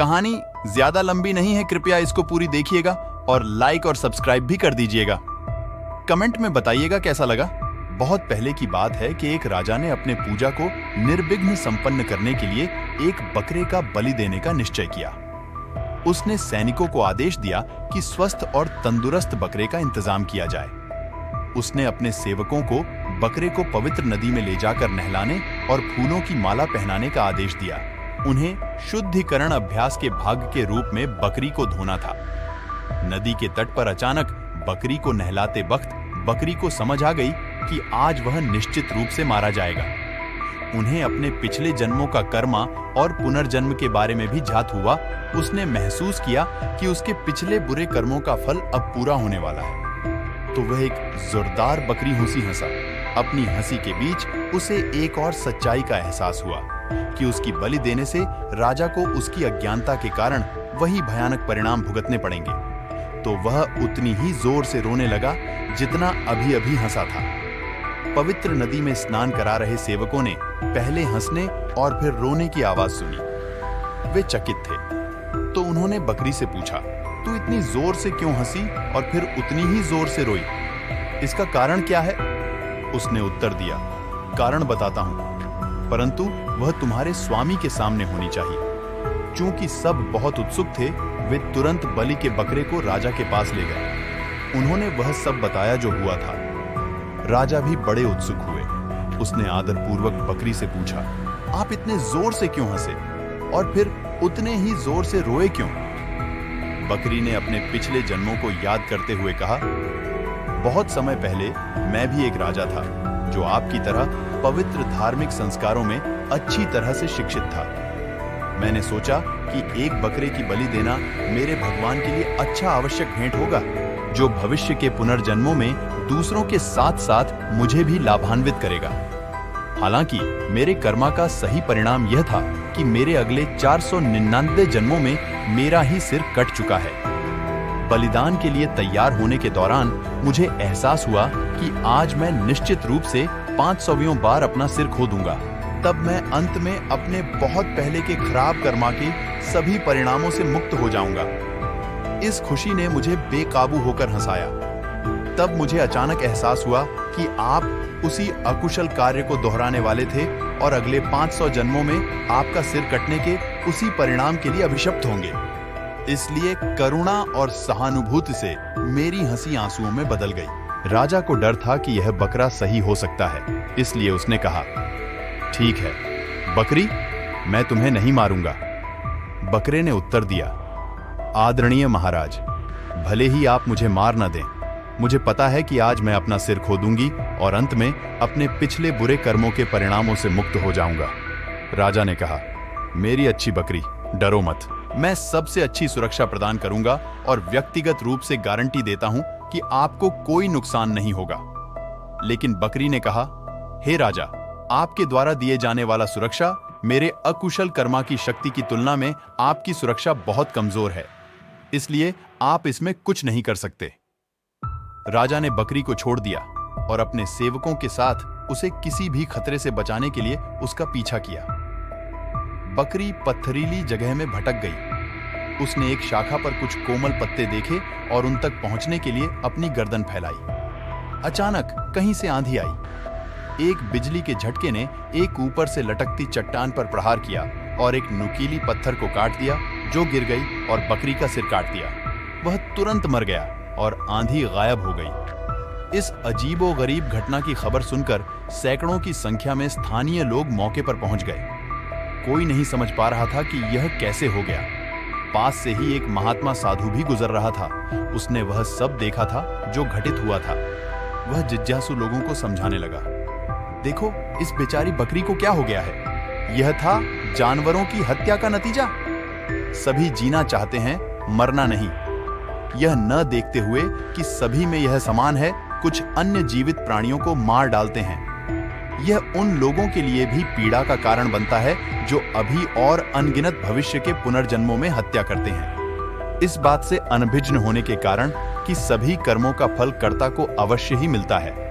कहानी ज्यादा लंबी नहीं है, कृपया इसको पूरी देखिएगा और लाइक और सब्सक्राइब भी कर दीजिएगा। कमेंट में बताइएगा कैसा लगा। बहुत पहले की बात है कि एक राजा ने अपने पूजा को निर्विघ्न संपन्न करने के लिए एक बकरे का बलि देने का निश्चय किया। उसने सैनिकों को आदेश दिया कि स्वस्थ और तंदुरुस्त बकरे का इंतजाम किया जाए। उसने अपने सेवकों को बकरे को पवित्र नदी में ले जाकर नहलाने और फूलों की माला पहनाने का आदेश दिया। उन्हें शुद्धिकरण अभ्यास के भाग के रूप में बकरी को धोना था। नदी के तट पर अचानक बकरी को नहलाते वक्त बकरी को समझ आ गई कि आज वह निश्चित रूप से मारा जाएगा। उन्हें अपने पिछले जन्मों का कर्मा और पुनर्जन्म के बारे में भी ज्ञात हुआ। उसने महसूस किया कि उसके पिछले बुरे कर्मों का फल अब पूरा होने वाला है। तो वह एक जोरदार बकरी हंसी हंसा। अपनी हंसी के बीच उसे एक और सच्चाई का एहसास हुआ कि उसकी बलि देने से राजा को उसकी अज्ञानता के कारण वही भयानक परिणाम भुगतने पड़ेंगे। तो वह उतनी ही जोर से रोने लगा जितना अभी अभी हंसा था। पवित्र नदी में स्नान करा रहे सेवकों ने पहले हंसने और फिर रोने की आवाज सुनी। वे चकित थे, तो उन्होंने बकरी से पूछा, तू इतनी जोर से क्यों हंसी और फिर उतनी ही जोर से रोई? इसका कारण क्या है? उसने उत्तर दिया, कारण बताता हूं, परंतु वह तुम्हारे स्वामी के सामने होनी चाहिए। चूंकि सब बहुत उत्सुक थे, वे तुरंत बलि के बकरे को राजा के पास ले गए। उन्होंने वह सब बताया जो हुआ था। राजा भी बड़े उत्सुक हुए। उसने आदरपूर्वक बकरी से पूछा, आप इतने जोर से क्यों हंसे और फिर उतने ही जोर से रोए क्यों? बकरी ने अपने पिछले जन्मों को याद करते हुए कहा, बहुत समय पहले मैं भी एक राजा था जो आपकी तरह पवित्र धार्मिक संस्कारों में अच्छी तरह से शिक्षित था। मैंने सोचा कि एक बकरे की बलि देना मेरे भगवान के लिए अच्छा आवश्यक भेंट होगा, जो भविष्य के पुनर्जन्मों में दूसरों के साथ साथ मुझे भी लाभान्वित करेगा। हालांकि मेरे कर्मा का सही परिणाम यह था कि मेरे अगले 499 जन्मों में मेरा ही सिर कट चुका है। बलिदान के लिए तैयार होने के दौरान मुझे एहसास हुआ कि आज मैं निश्चित रूप से 500वीं बार अपना सिर खो दूंगा। तब मैं अंत में अपने बहुत पहले के खराब कर्मा के सभी परिणामों से मुक्त हो जाऊंगा। इस खुशी ने मुझे बेकाबू होकर हंसाया। तब मुझे अचानक एहसास हुआ कि आप उसी अकुशल कार्य को दोहराने वाले थे और अगले 500 जन्मों में आपका सिर कटने के उसी परिणाम के लिए अभिशप्त होंगे। इसलिए करुणा और सहानुभूति से मेरी हंसी आंसुओं में बदल गई। राजा को डर था कि यह बकरा सही हो सकता है, इसलिए उसने कहा, ठीक है बकरी, मैं तुम्हें नहीं मारूंगा। बकरे ने उत्तर दिया, आदरणीय महाराज, भले ही आप मुझे मार न दें, मुझे पता है कि आज मैं अपना सिर खो दूंगी और अंत में अपने पिछले बुरे कर्मों के परिणामों से मुक्त हो जाऊंगा। राजा ने कहा, मेरी अच्छी बकरी, डरो मत, मैं सबसे अच्छी सुरक्षा प्रदान करूंगा और व्यक्तिगत रूप से गारंटी देता हूं कि आपको कोई नुकसान नहीं होगा। लेकिन बकरी ने कहा, हे राजा, आपके द्वारा दिए जाने वाला सुरक्षा मेरे अकुशल कर्मा की शक्ति की तुलना में आपकी सुरक्षा बहुत कमजोर है, इसलिए आप इसमें कुछ नहीं कर सकते। राजा ने बकरी को छोड़ दिया और अपने सेवकों के साथ उसे किसी भी खतरे से बचाने के लिए उसका पीछा किया। बकरी पत्थरीली जगह में भटक गई। उसने एक शाखा पर कुछ कोमल पत्ते देखे और उन तक पहुंचने के लिए अपनी गर्दन फैलाई। अचानक कहीं से आंधी आई। एक बिजली के झटके ने एक ऊपर से लटकती चट्टान पर प्रहार किया और एक नुकीली पत्थर को काट दिया, जो गिर गई और बकरी का सिर काट दिया। वह तुरंत मर गया और आंधी गायब हो गई। इस अजीबोगरीब घटना की खबर सुनकर सैकड़ों की संख्या में स्थानीय लोग मौके पर पहुंच गए। कोई नहीं समझ पा रहा था कि यह कैसे हो गया। पास से ही एक महात्मा साधु भी गुजर रहा था। उसने वह सब देखा था जो घटित हुआ था। वह जिज्ञासु लोगों को समझाने लगा, देखो, इस बेचारी बकरी को क्या हो गया है? यह था जानवरों की हत्या का नतीजा। सभी जीना चाहते हैं, मरना नहीं। यह न देखते हुए कि सभी में यह समान है, कुछ अन्य जीवित प्राणियों को मार डालते हैं। यह उन लोगों के लिए भी पीड़ा का कारण बनता है जो अभी और अनगिनत भविष्य के पुनर्जन्मों में हत्या करते हैं। इस बात से अनभिज्ञ होने के कारण कि सभी कर्मों का फल कर्ता को अवश्य ही मिलता है।